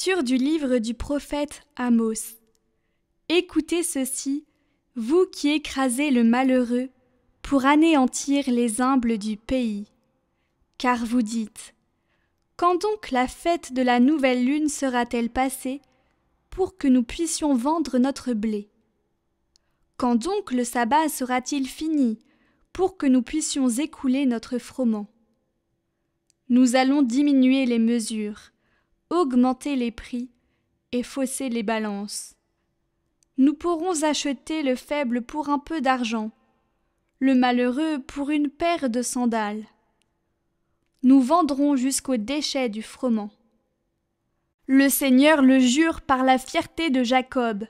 Lecture du livre du prophète Amos. Écoutez ceci, vous qui écrasez le malheureux, pour anéantir les humbles du pays. Car vous dites, quand donc la fête de la nouvelle lune sera-t-elle passée, pour que nous puissions vendre notre blé? Quand donc le sabbat sera-t-il fini, pour que nous puissions écouler notre froment? Nous allons diminuer les mesures, augmenter les prix et fausser les balances. Nous pourrons acheter le faible pour un peu d'argent, le malheureux pour une paire de sandales. Nous vendrons jusqu'au déchet du froment. Le Seigneur le jure par la fierté de Jacob.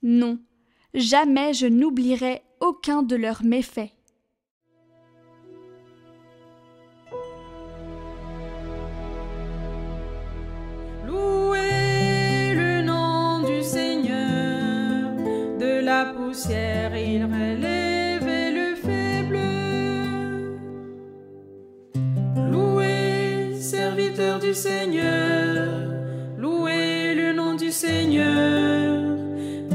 Non, jamais je n'oublierai aucun de leurs méfaits. La poussière, il relève le faible. Louez, serviteur du Seigneur, louez le nom du Seigneur.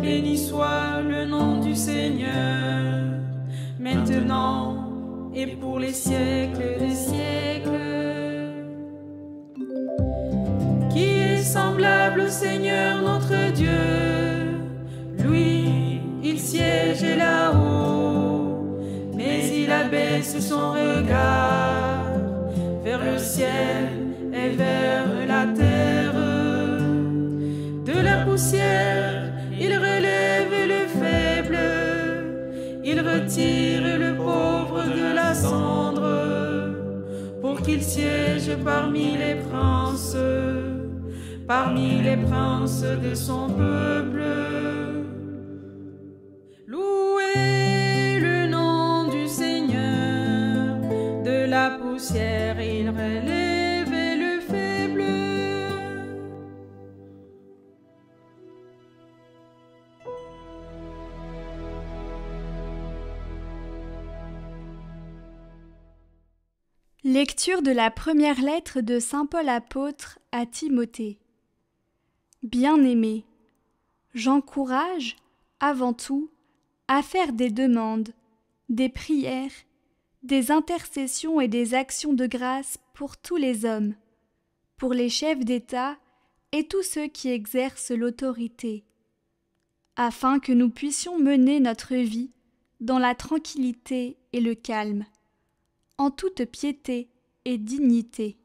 Béni soit le nom du Seigneur, maintenant et pour les siècles des siècles. Qui est semblable au Seigneur notre Dieu? Lui, il siège là-haut, mais il abaisse son regard vers le ciel et vers la terre. De la poussière, il relève le faible, il retire le pauvre de la cendre, pour qu'il siège parmi les princes de son peuple. La poussière, il relève le faible. Lecture de la première lettre de saint Paul apôtre à Timothée. Bien-aimé, j'encourage, avant tout, à faire des demandes, des prières, des intercessions et des actions de grâce pour tous les hommes, pour les chefs d'État et tous ceux qui exercent l'autorité, afin que nous puissions mener notre vie dans la tranquillité et le calme, en toute piété et dignité.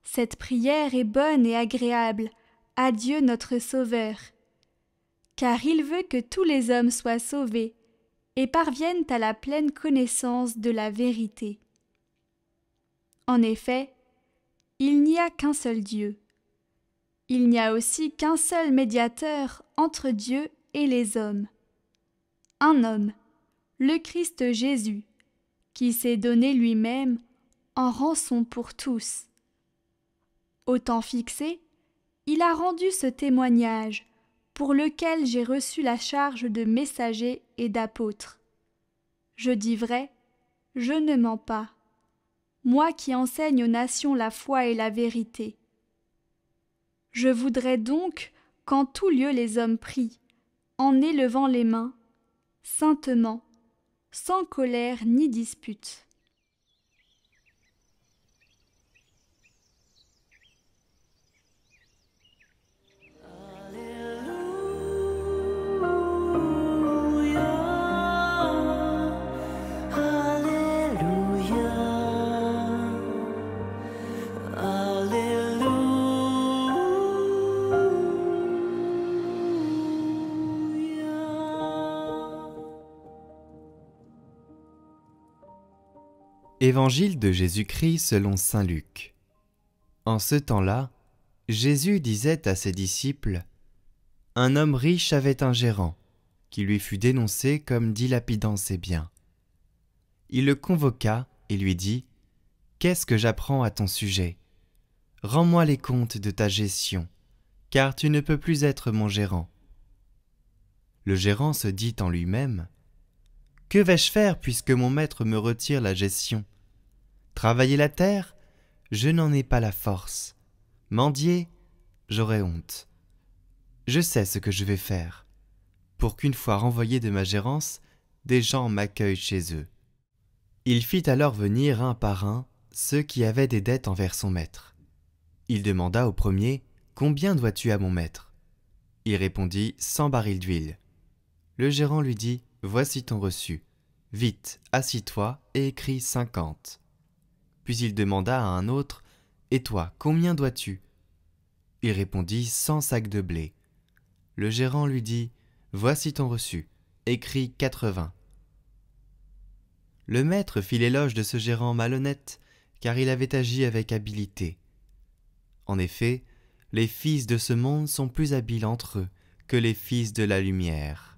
Cette prière est bonne et agréable à Dieu notre Sauveur, car il veut que tous les hommes soient sauvés et parviennent à la pleine connaissance de la vérité. En effet, il n'y a qu'un seul Dieu. Il n'y a aussi qu'un seul médiateur entre Dieu et les hommes. Un homme, le Christ Jésus, qui s'est donné lui-même en rançon pour tous. Au temps fixé, il a rendu ce témoignage, pour lequel j'ai reçu la charge de messager et d'apôtre. Je dis vrai, je ne mens pas, moi qui enseigne aux nations la foi et la vérité. Je voudrais donc qu'en tout lieu les hommes prient, en élevant les mains, saintement, sans colère ni dispute. Évangile de Jésus-Christ selon saint Luc. En ce temps-là, Jésus disait à ses disciples : « Un homme riche avait un gérant, qui lui fut dénoncé comme dilapidant ses biens. Il le convoqua et lui dit : « Qu'est-ce que j'apprends à ton sujet ? Rends-moi les comptes de ta gestion, car tu ne peux plus être mon gérant. » Le gérant se dit en lui-même : « Que vais-je faire puisque mon maître me retire la gestion ? Travailler la terre ? Je n'en ai pas la force. Mendier ? j'aurai honte. Je sais ce que je vais faire, pour qu'une fois renvoyé de ma gérance, des gens m'accueillent chez eux. » Il fit alors venir un par un ceux qui avaient des dettes envers son maître. Il demanda au premier « Combien dois-tu à mon maître ?» Il répondit « 100 barils d'huile. » Le gérant lui dit « Voici ton reçu. Vite, assis-toi et écris 50. » Puis il demanda à un autre « Et toi, combien dois-tu » Il répondit « 100 sacs de blé. » Le gérant lui dit « Voici ton reçu. Écris 80. » Le maître fit l'éloge de ce gérant malhonnête, car il avait agi avec habileté. En effet, les fils de ce monde sont plus habiles entre eux que les fils de la lumière.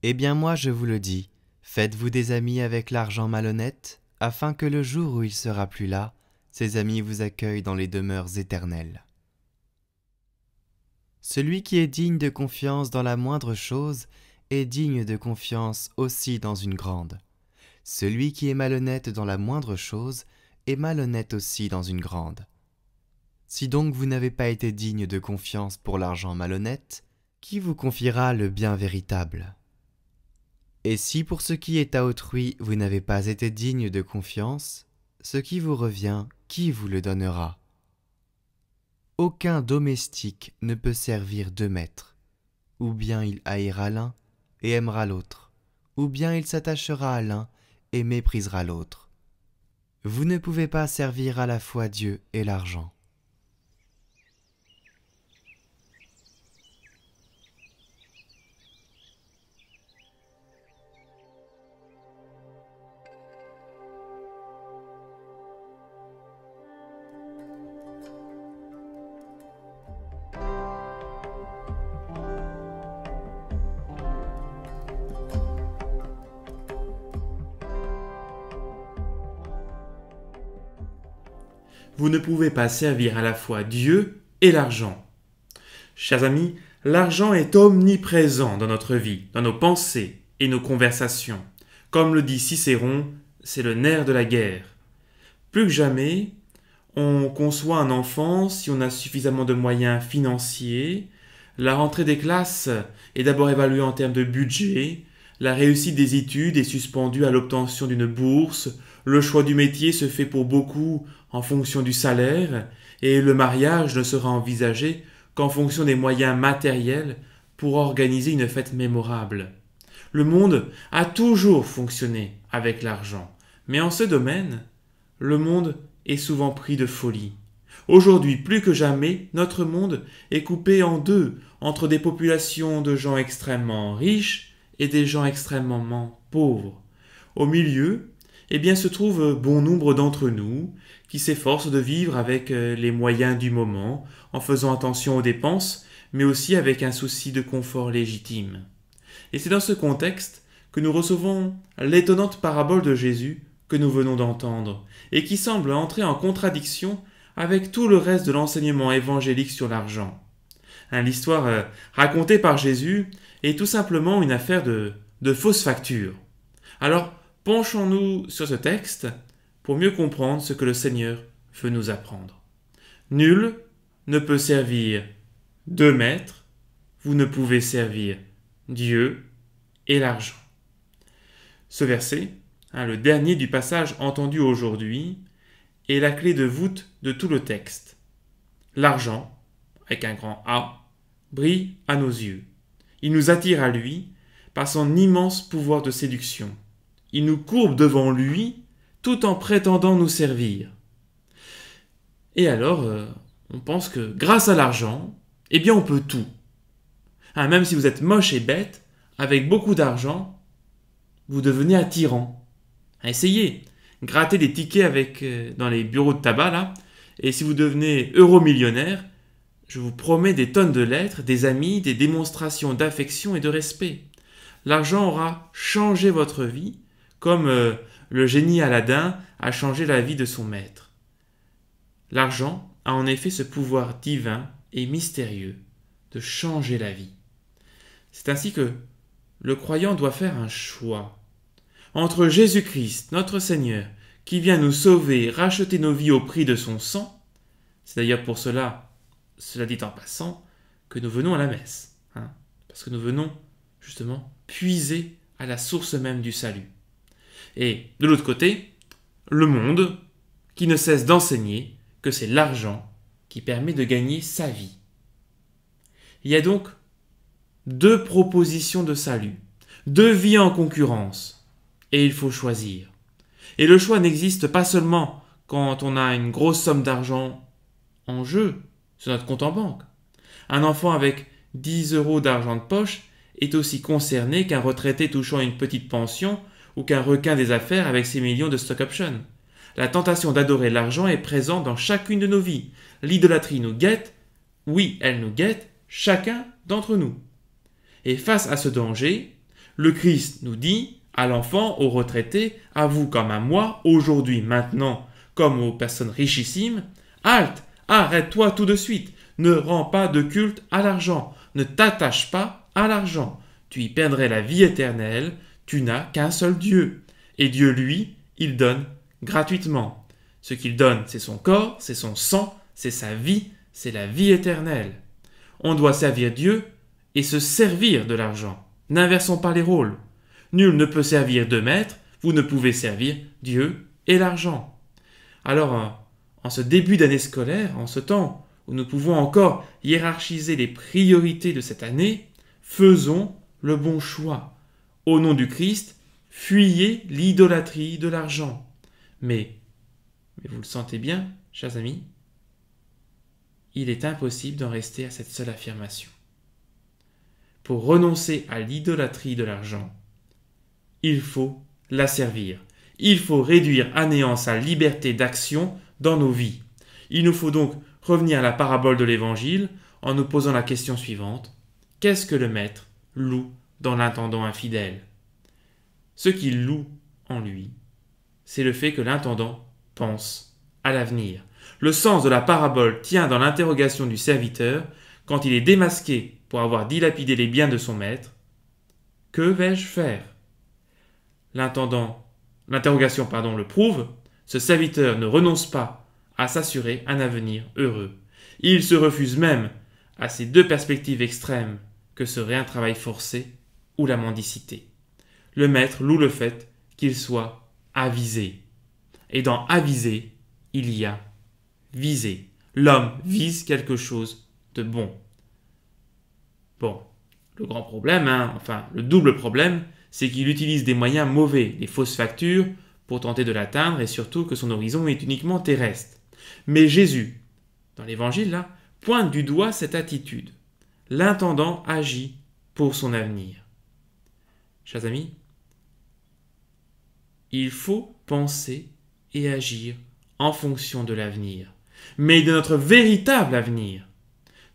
Eh bien moi je vous le dis, faites-vous des amis avec l'argent malhonnête, afin que le jour où il sera plus là, ses amis vous accueillent dans les demeures éternelles. Celui qui est digne de confiance dans la moindre chose est digne de confiance aussi dans une grande. Celui qui est malhonnête dans la moindre chose est malhonnête aussi dans une grande. Si donc vous n'avez pas été digne de confiance pour l'argent malhonnête, qui vous confiera le bien véritable ? Et si pour ce qui est à autrui vous n'avez pas été digne de confiance, ce qui vous revient, qui vous le donnera ? Aucun domestique ne peut servir deux maîtres. Ou bien il haïra l'un et aimera l'autre, ou bien il s'attachera à l'un et méprisera l'autre. Vous ne pouvez pas servir à la fois Dieu et l'argent. Vous ne pouvez pas servir à la fois Dieu et l'argent. Chers amis, l'argent est omniprésent dans notre vie, dans nos pensées et nos conversations. Comme le dit Cicéron, c'est le nerf de la guerre. Plus que jamais, on conçoit un enfant si on a suffisamment de moyens financiers. La rentrée des classes est d'abord évaluée en termes de budget. La réussite des études est suspendue à l'obtention d'une bourse. Le choix du métier se fait pour beaucoup en fonction du salaire et le mariage ne sera envisagé qu'en fonction des moyens matériels pour organiser une fête mémorable. Le monde a toujours fonctionné avec l'argent, mais en ce domaine, le monde est souvent pris de folie. Aujourd'hui, plus que jamais, notre monde est coupé en deux entre des populations de gens extrêmement riches et des gens extrêmement pauvres. Au milieu, se trouve bon nombre d'entre nous qui s'efforcent de vivre avec les moyens du moment, en faisant attention aux dépenses, mais aussi avec un souci de confort légitime. Et c'est dans ce contexte que nous recevons l'étonnante parabole de Jésus que nous venons d'entendre, et qui semble entrer en contradiction avec tout le reste de l'enseignement évangélique sur l'argent. L'histoire racontée par Jésus est tout simplement une affaire de fausse facture. Alors, penchons-nous sur ce texte pour mieux comprendre ce que le Seigneur veut nous apprendre. Nul ne peut servir deux maîtres, vous ne pouvez servir Dieu et l'argent. Ce verset, le dernier du passage entendu aujourd'hui, est la clé de voûte de tout le texte. L'argent, avec un grand A, brille à nos yeux. Il nous attire à lui par son immense pouvoir de séduction. Il nous courbe devant lui tout en prétendant nous servir. Et alors, on pense que grâce à l'argent, on peut tout. Même si vous êtes moche et bête, avec beaucoup d'argent, vous devenez attirant. Essayez, grattez des tickets dans les bureaux de tabac, là, et si vous devenez euro-millionnaire, je vous promets des tonnes de lettres, des amis, des démonstrations d'affection et de respect. L'argent aura changé votre vie, comme le génie Aladdin a changé la vie de son maître. L'argent a en effet ce pouvoir divin et mystérieux de changer la vie. C'est ainsi que le croyant doit faire un choix entre Jésus-Christ, notre Seigneur, qui vient nous sauver, racheter nos vies au prix de son sang. C'est d'ailleurs pour cela cela dit en passant, que nous venons à la messe, parce que nous venons justement puiser à la source même du salut. Et de l'autre côté, le monde qui ne cesse d'enseigner que c'est l'argent qui permet de gagner sa vie. Il y a donc deux propositions de salut, deux vies en concurrence, et il faut choisir. Et le choix n'existe pas seulement quand on a une grosse somme d'argent en jeu sur notre compte en banque. Un enfant avec 10 € d'argent de poche est aussi concerné qu'un retraité touchant une petite pension ou qu'un requin des affaires avec ses millions de stock options. La tentation d'adorer l'argent est présente dans chacune de nos vies. L'idolâtrie nous guette, oui, elle nous guette, chacun d'entre nous. Et face à ce danger, le Christ nous dit, à l'enfant, au retraité, à vous comme à moi, aujourd'hui, maintenant, comme aux personnes richissimes, halte, arrête-toi tout de suite, ne rends pas de culte à l'argent, ne t'attache pas à l'argent, tu y perdrais la vie éternelle, tu n'as qu'un seul Dieu. Et Dieu, lui, il donne gratuitement. Ce qu'il donne, c'est son corps, c'est son sang, c'est sa vie, c'est la vie éternelle. On doit servir Dieu et se servir de l'argent. N'inversons pas les rôles. Nul ne peut servir deux maîtres, vous ne pouvez servir Dieu et l'argent. Alors, en ce début d'année scolaire, en ce temps où nous pouvons encore hiérarchiser les priorités de cette année, faisons le bon choix. Au nom du Christ, fuyez l'idolâtrie de l'argent. Mais vous le sentez bien, chers amis, il est impossible d'en rester à cette seule affirmation. Pour renoncer à l'idolâtrie de l'argent, il faut la servir. Il faut réduire à néant sa liberté d'action dans nos vies. Il nous faut donc revenir à la parabole de l'Évangile en nous posant la question suivante. Qu'est-ce que le maître loue dans l'intendant infidèle? Ce qu'il loue en lui, c'est le fait que l'intendant pense à l'avenir. Le sens de la parabole tient dans l'interrogation du serviteur quand il est démasqué pour avoir dilapidé les biens de son maître. Que vais-je faire? L'interrogation le prouve, ce serviteur ne renonce pas à s'assurer un avenir heureux. Il se refuse même à ces deux perspectives extrêmes que seraient un travail forcé ou la mendicité. Le maître loue le fait qu'il soit avisé. Et dans aviser, il y a viser. L'homme vise quelque chose de bon. Bon, le grand problème, le double problème, c'est qu'il utilise des moyens mauvais, des fausses factures, pour tenter de l'atteindre et surtout que son horizon est uniquement terrestre. Mais Jésus, dans l'évangile, pointe du doigt cette attitude. L'intendant agit pour son avenir. Chers amis, il faut penser et agir en fonction de l'avenir, mais de notre véritable avenir,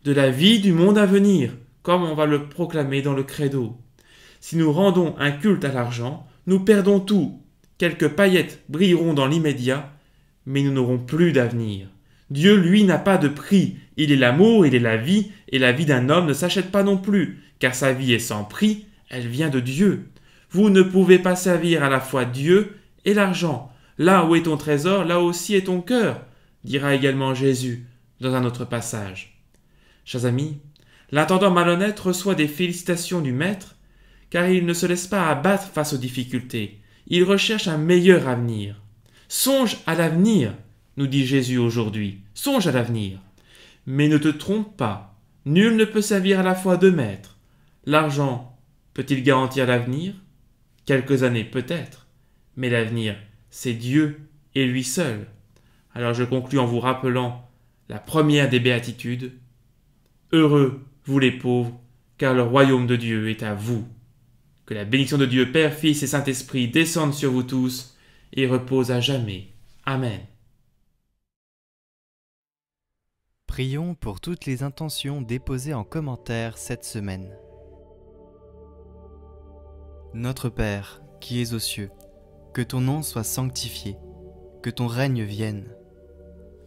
de la vie du monde à venir, comme on va le proclamer dans le credo. Si nous rendons un culte à l'argent, nous perdons tout. Quelques paillettes brilleront dans l'immédiat, mais nous n'aurons plus d'avenir. Dieu, lui, n'a pas de prix. Il est l'amour, il est la vie, et la vie d'un homme ne s'achète pas non plus, car sa vie est sans prix, elle vient de Dieu. Vous ne pouvez pas servir à la fois Dieu et l'argent. Là où est ton trésor, là aussi est ton cœur, dira également Jésus dans un autre passage. Chers amis, l'intendant malhonnête reçoit des félicitations du maître, car il ne se laisse pas abattre face aux difficultés. Il recherche un meilleur avenir. Songe à l'avenir, nous dit Jésus aujourd'hui. Songe à l'avenir. Mais ne te trompe pas. Nul ne peut servir à la fois deux maîtres. L'argent peut-il garantir l'avenir? Quelques années peut-être. Mais l'avenir, c'est Dieu et lui seul. Alors je conclus en vous rappelant la première des béatitudes. Heureux, vous les pauvres, car le royaume de Dieu est à vous. Que la bénédiction de Dieu Père, Fils et Saint-Esprit descende sur vous tous et repose à jamais. Amen. Prions pour toutes les intentions déposées en commentaire cette semaine. Notre Père, qui es aux cieux, que ton nom soit sanctifié, que ton règne vienne,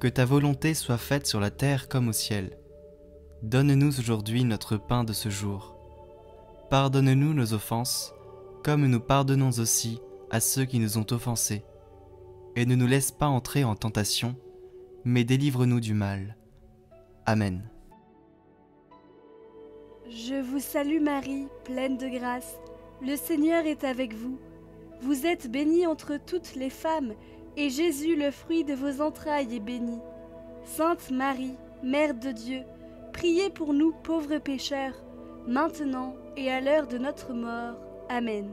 que ta volonté soit faite sur la terre comme au ciel. Donne-nous aujourd'hui notre pain de ce jour. Pardonne-nous nos offenses, comme nous pardonnons aussi à ceux qui nous ont offensés. Et ne nous laisse pas entrer en tentation, mais délivre-nous du mal. Amen. Je vous salue Marie, pleine de grâce. Le Seigneur est avec vous. Vous êtes bénie entre toutes les femmes, et Jésus, le fruit de vos entrailles, est béni. Sainte Marie, Mère de Dieu, priez pour nous pauvres pécheurs, maintenant et à l'heure de notre mort. Amen.